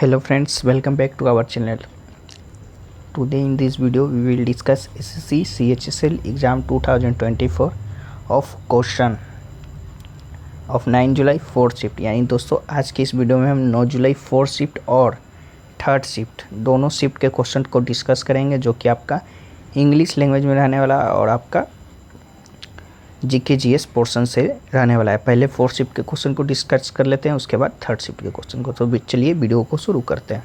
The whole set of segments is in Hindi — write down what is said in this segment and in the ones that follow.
Hello friends, welcome back to our channel. Today in this video we will discuss SSC CHSL exam 2024 of question of 9 July 4th shift. यानी दोस्तों आज की इस वीडियो में हम 9 जुलाई 4th शिफ्ट और 3rd शिफ्ट दोनों शिफ्ट के क्वेश्चन को डिस्कस करेंगे, जो कि आपका इंग्लिश लैंग्वेज में रहने वाला और आपका जीके जीएस पोर्शन से रहने वाला है। पहले 4th शिफ्ट के क्वेश्चन को डिस्कस कर लेते हैं, उसके बाद 3rd शिफ्ट के क्वेश्चन को। तो चलिए वीडियो को शुरू करते हैं।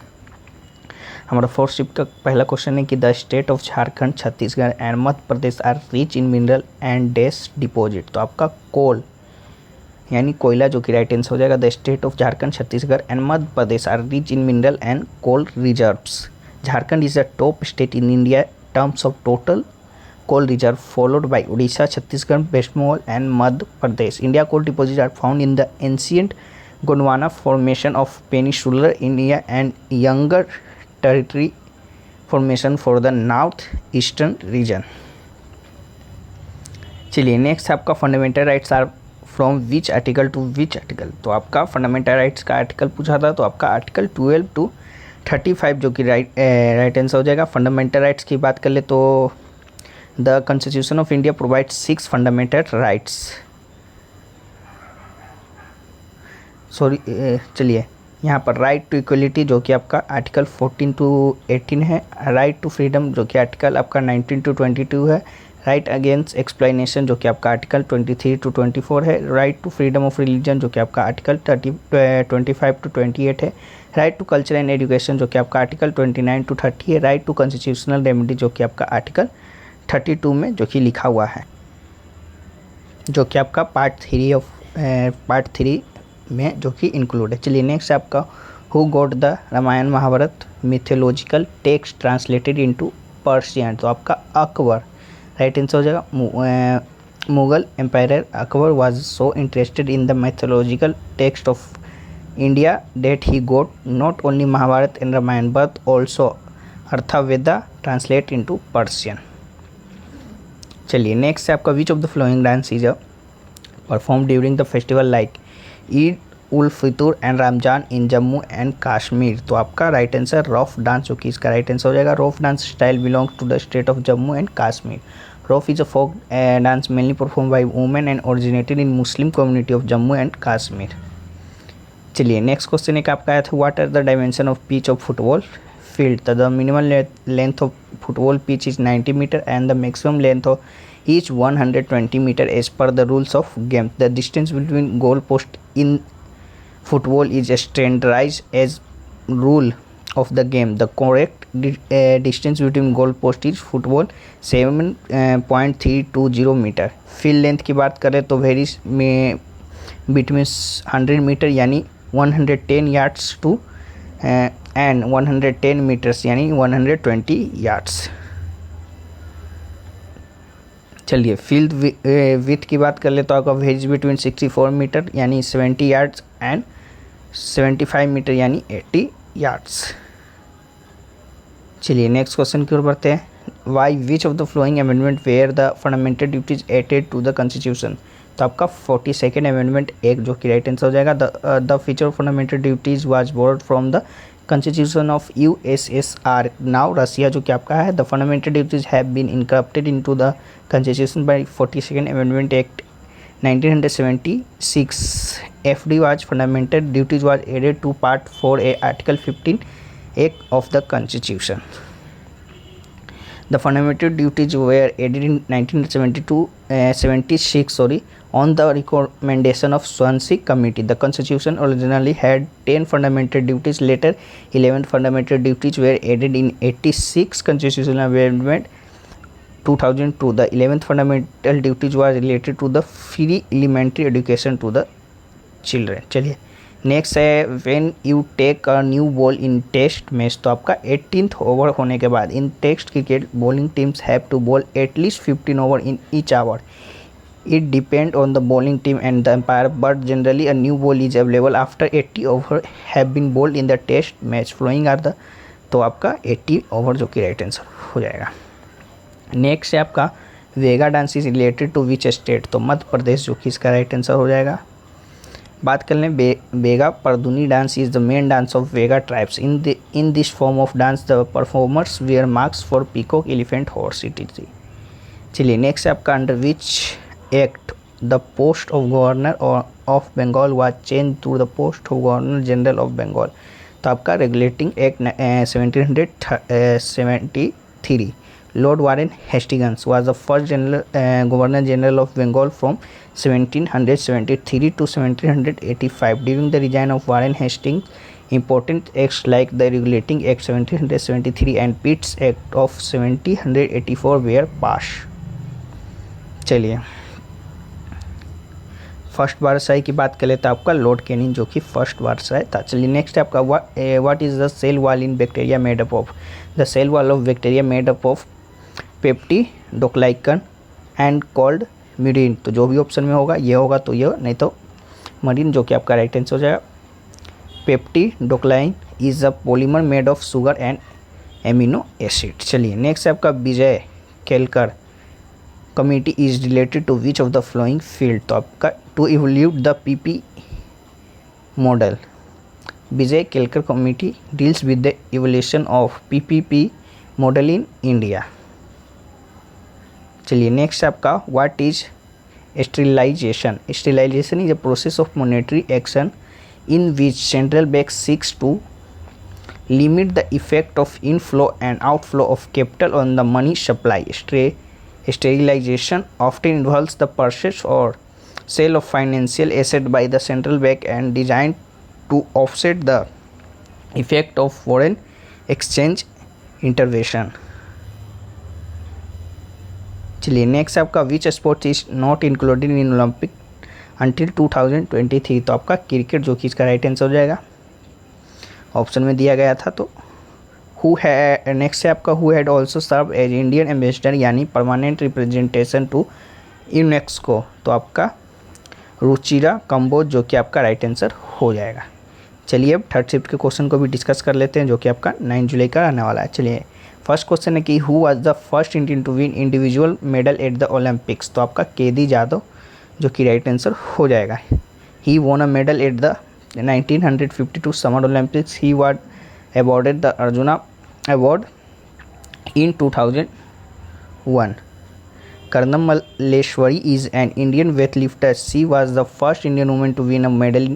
हमारा 4th शिफ्ट का पहला क्वेश्चन है कि the state of Jharkhand, Chhattisgarh and Madhya Pradesh are rich in mineral and dash deposit. तो आपका कोल यानी कोयला जो कि राइट आंसर हो जाएगा। The state of Jharkhand, Chhattisgarh and Madhya Pradesh are rich in mineral and coal reserves. Jharkhand is the top state in India terms of total coal reserve, followed by Odisha, Chhattisgarh, West Bengal, and Madhya Pradesh. India coal deposits are found in the ancient Gondwana formation of peninsular India and younger territory formation for the north-eastern region. चलिए नेक्स्ट आपका fundamental rights are from which article to which article. तो आपका फंडामेंटल राइट्स का आर्टिकल पूछा था, तो आपका आर्टिकल 12 to 35 जो कि राइट आंसर हो जाएगा। फंडामेंटल राइट्स की बात कर ले तो The Constitution of India provides 6 fundamental rights. चलिए यहाँ पर राइट टू इक्वलिटी जो कि आपका आर्टिकल 14 to 18 है। राइट टू फ्रीडम जो कि आर्टिकल आपका 19 to 22 है। राइट अगेंस्ट एक्सप्लेनेशन जो कि आपका आर्टिकल 23 to 24 है। Right to freedom of religion जो कि आपका आर्टिकल 25 to 28 है। Right to culture and education जो कि आपका आर्टिकल 29 to 30 है। राइट टू कॉन्स्टिट्यूशनल रेमेडी जो कि आपका आर्टिकल 32 में जो कि लिखा हुआ है, जो कि आपका पार्ट 3 में जो कि इंक्लूड है। चलिए नेक्स्ट आपका who got the Ramayana Mahabharata mythological text translated into Persian. तो आपका अकबर राइट आंसर हो जाएगा। Mughal empire Akbar was so interested in the mythological text of India that he got not only Mahabharata and Ramayana but also Atharvaveda translate into Persian. चलिए नेक्स्ट है आपका which of the following dance is perform during the festival like Eid ul Fitr and Ramzan in Jammu and Kashmir. तो आपका राइट आंसर रॉफ डांस जो कि इसका राइट आंसर हो जाएगा। Rouf dance style belongs to the state of Jammu and Kashmir. Rouf is a folk dance mainly perform by women and originated in Muslim community of Jammu and Kashmir. चलिए नेक्स्ट क्वेश्चन एक आपका आया था what are the dimension of pitch of football field. The minimal length of football pitch is 90 meter and the maximum length of each 120 meter as per the rules of game. The distance between goal post in football is standardized as rule of the game. The correct distance between goal post is football 7.320 meter. Field length की बात करें तो varies between 100 meter यानी 110 yards to एंड 110 मीटर्स यानी 120 यार्ड्स। चलिए फील्ड विथ की बात कर ले तो आपका वेज बिटवीन 64 मीटर यानी 70 यार्ड्स एंड 75 मीटर यानी 80 यार्ड्स। चलिए नेक्स्ट क्वेश्चन की ओर बढ़ते हैं। Why which of the following amendment where the fundamental duties added to the constitution. तो आपका 42nd अमेंडमेंट एक जो कि राइट आंसर हो जाएगा। The feature of fundamental duties was bored from the Constitution of USSR. Now Russia जो कि आपका है। The fundamental duties have been incorporated into the Constitution by 42nd Amendment Act 1976. FD was fundamental duties was added to Part 4A Article 15A of the Constitution. The fundamental duties were added in 1976 on the recommendation of Swansea Committee. The Constitution originally had 10 fundamental duties. Later, 11 fundamental duties were added in 86 Constitutional Amendment 2002. The 11th fundamental duties was related to the free elementary education to the children. चलिए नेक्स्ट है when you take a new ball in test match. तो आपका 18th ओवर होने के बाद in test cricket bowling teams have to bowl at least 15 over in each hour. It depends on the bowling team and the umpire, but generally a new ball is available after 80 over have been bowled in the test match. Following are the तो आपका 80 ओवर जो कि राइट आंसर हो जाएगा। नेक्स्ट है आपका Baiga dance is related to which state. तो मध्य प्रदेश जो कि इसका राइट आंसर हो जाएगा। बात कर लें Baiga Pardhauni dance is the main dance of Baiga tribes. In this form of dance the performers wear masks for peacock elephant horse etc. चलिए नेक्स्ट है आपका under which act the post of governor of Bengal was change to the post of governor general of Bengal. तो आपका regulating act 1773। Lord Warren Hastings was the first Governor General of Bengal from 1773 to 1785. During the reign of Warren Hastings, important acts like the Regulating Act 1773 and Pitt's Act of 1784 were passed. चलिए फर्स्ट वारसाई की बात करें तो आपका लॉर्ड कैनिंग जो कि फर्स्ट वारसाई था। चलिए नेक्स्ट है आपका what is the cell wall in bacteria made up of. The cell wall of bacteria made up of peptidoglycan and called murein. तो जो भी ऑप्शन में होगा ये होगा तो ये, नहीं तो मरीन जो कि आपका राइट आंसर हो जाएगा। Peptidoglycan is a polymer made of sugar and amino acid. चलिए नेक्स्ट है आपका Vijay Kelkar committee is related to which of the following field. तो आपका to evolute the PP model. Vijay Kelkar committee deals with the evolution of PPP model in India. चलिए नेक्स्ट आपका what is sterilisation. Sterilisation is a process of monetary action in which central bank seeks to limit the effect of inflow and outflow of capital on the money supply. Sterilization often involves the purchase or sale of financial asset by the central bank and designed to offset the effect of foreign exchange intervention. चलिए नेक्स्ट आपका which sport is not included in Olympic until 2023। तो आपका क्रिकेट जो कि इसका राइट आंसर हो जाएगा, ऑप्शन में दिया गया था। तो हु है नेक्स्ट है आपका who had also serve as Indian ambassador यानी परमानेंट रिप्रेजेंटेशन टू यूनेस्को। तो आपका रुचिरा कंबोज जो कि आपका राइट आंसर हो जाएगा। चलिए अब थर्ड शिफ्ट के क्वेश्चन को भी डिस्कस कर लेते हैं जो कि आपका 9 जुलाई का आने वाला है। चलिए फर्स्ट क्वेश्चन है कि who was the first Indian to win individual medal at the Olympics. तो आपका केदी जादव जो कि राइट आंसर हो जाएगा। He won a medal at the 1952 Summer Olympics. He was awarded the Arjuna Award in 2001. Karnam Malleshwari is an Indian weightlifter. She was the first Indian woman to win a medal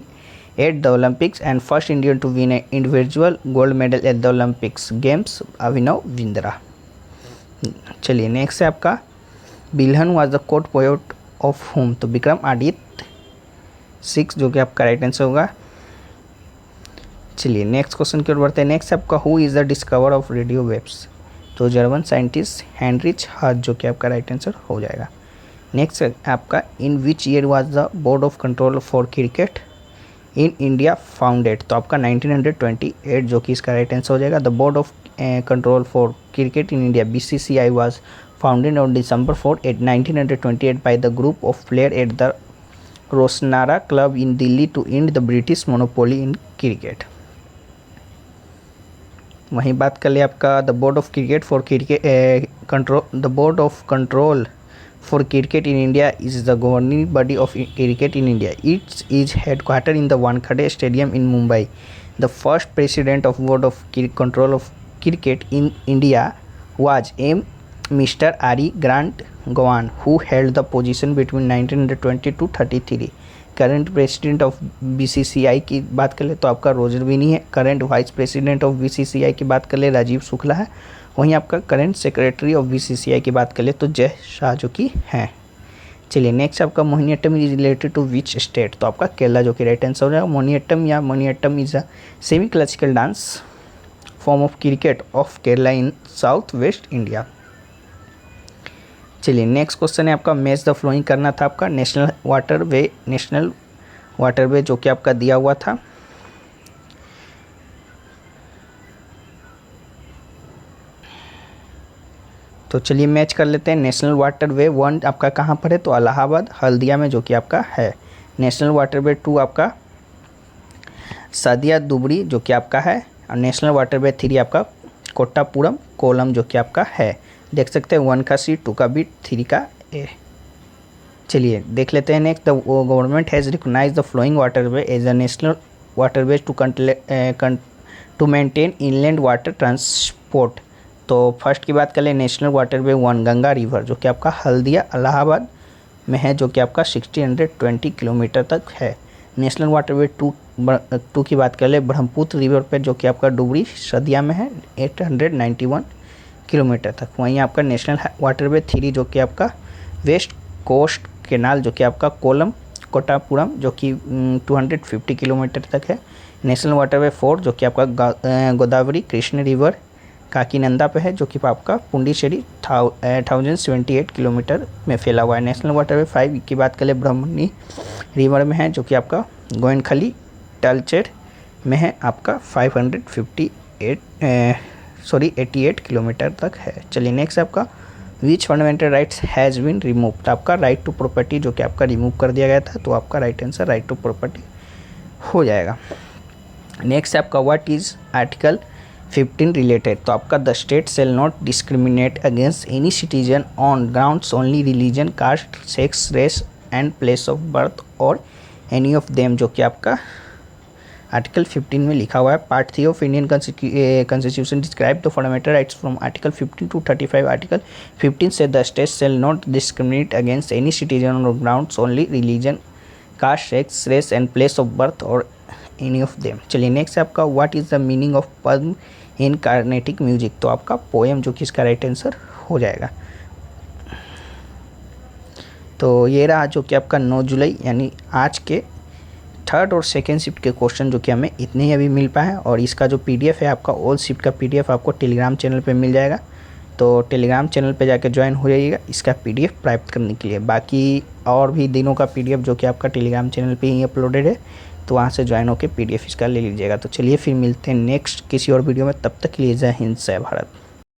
at the Olympics and first Indian to win an individual gold medal at the Olympics Games. Abhinav Bindra. चलिए नेक्स्ट है आपका बिल्हन was the court poet of whom। तो विक्रम आदित्य 6 जो कि आपका राइट आंसर होगा। चलिए नेक्स्ट क्वेश्चन की ओर बढ़ते हैं। नेक्स्ट आपका who is the discover of radio waves. तो जर्मन साइंटिस्ट हेनरिच हर्ट्ज जो कि आपका राइट आंसर हो जाएगा। नेक्स्ट आपका in which year was the board of control for cricket in India founded. तो आपका 1928 जो कि इसका राइट आंसर हो जाएगा। The board of control for cricket in India BCCI was founded on December 4, 1928 by the group of player at the Roshanara club in Delhi to end the British monopoly in cricket. वहीं बात कर ले आपका the board of cricket for cricket control. The board of control for cricket in India is the governing body of cricket in India. Its is headquarter in the Wankhede stadium in Mumbai. The first president of board of control of cricket in India was Mr. R.E. Grant Gowan, who held the position between 1920 to 33. Current president of BCCI की बात कर ले तो आपका रोजर बिनी है। Current vice president of BCCI की बात कर ले राजीव शुक्ला है। वहीं आपका करंट सेक्रेटरी ऑफ BCCI की बात कर ले तो जय शाह जो कि हैं। चलिए नेक्स्ट आपका Mohiniyattam is related to which state. तो आपका केरला जो कि राइट आंसर हो जाएगा। Mohiniyattam is a semi classical dance form of cricket of Kerala in south west India. चलिए नेक्स्ट क्वेश्चन है आपका मैच द फ्लोइंग करना था आपका नेशनल वाटरवे जो कि आपका दिया हुआ था। तो चलिए मैच कर लेते हैं। नेशनल वाटरवे 1 आपका कहाँ पर है तो इलाहाबाद हल्दिया में जो कि आपका है। नेशनल वाटरवे 2 आपका सादिया दुबरी जो कि आपका है। और नेशनल वाटरवे 3 आपका कोट्टापुरम कोलम जो कि आपका है। देख सकते हैं 1 का C, 2 का B, 3 का A। चलिए देख लेते हैं next. The government has recognise the following waterway as a national waterways to maintain inland water transport. तो फर्स्ट की बात करें नेशनल वाटरवे 1 गंगा रिवर जो कि आपका हल्दिया इलाहाबाद में है, जो कि आपका 1620 किलोमीटर तक है। नेशनल वाटरवे 2 की बात करें ब्रह्मपुत्र रिवर पे जो कि आपका डुबरी सदिया में है 891 किलोमीटर तक। वहीं आपका नेशनल वाटरवे 3 जो कि आपका वेस्ट कोस्ट केनाल जो कि आपका कोलम कोटापुरम जो कि 250 किलोमीटर तक है। नेशनल वाटरवे 4 जो कि आपका गोदावरी कृष्ण रिवर काकीनंदा पे है, जो कि आपका पुंडीचेरी 1078 किलोमीटर में फैला हुआ है। नेशनल वाटरवे 5 की बात करें ब्रह्मणी रिवर में है, जो कि आपका गोइनखली टलचेर में है, आपका 88 किलोमीटर तक है। चलिए नेक्स्ट आपका which fundamental rights has been remove. तो आपका राइट टू प्रॉपर्टी जो कि आपका रिमूव कर दिया गया था, तो आपका right answer right to property हो जाएगा। नेक्स्ट आपका व्हाट इज आर्टिकल 15 रिलेटेड। तो आपका the state shall not discriminate against any citizen on grounds only religion caste sex race and place of birth और एनी ऑफ देम, जो कि आपका आर्टिकल 15 में लिखा हुआ है। Part 3 of Indian constitution describe the fundamental rights from article 15 to 35। Article 15 से the state shall not discriminate against any citizen on grounds only religion caste sex race and place of birth और एनी ऑफ देम। चलिए नेक्स्ट आपका what is the meaning of Padma in Carnatic music. तो आपका पोएम जो कि इसका राइट आंसर हो जाएगा। तो ये रहा जो कि आपका 9 जुलाई यानी आज के थर्ड और सेकेंड शिफ्ट के क्वेश्चन, जो कि हमें इतने ही अभी मिल पाए हैं। और इसका जो पीडीएफ है आपका ऑल शिफ्ट का पीडीएफ आपको टेलीग्राम चैनल पे मिल जाएगा, तो टेलीग्राम चैनल पे जाकर ज्वाइन हो जाइएगा इसका पीडीएफ प्राप्त करने के लिए। बाकी और भी दिनों का पीडीएफ जो कि आपका टेलीग्राम चैनल पे ही अपलोडेड है, तो वहाँ से ज्वाइन होकर पीडीएफ इसका ले लीजिएगा। तो चलिए फिर मिलते हैं नेक्स्ट किसी और वीडियो में, तब तक के लिए जय हिंद जय भारत।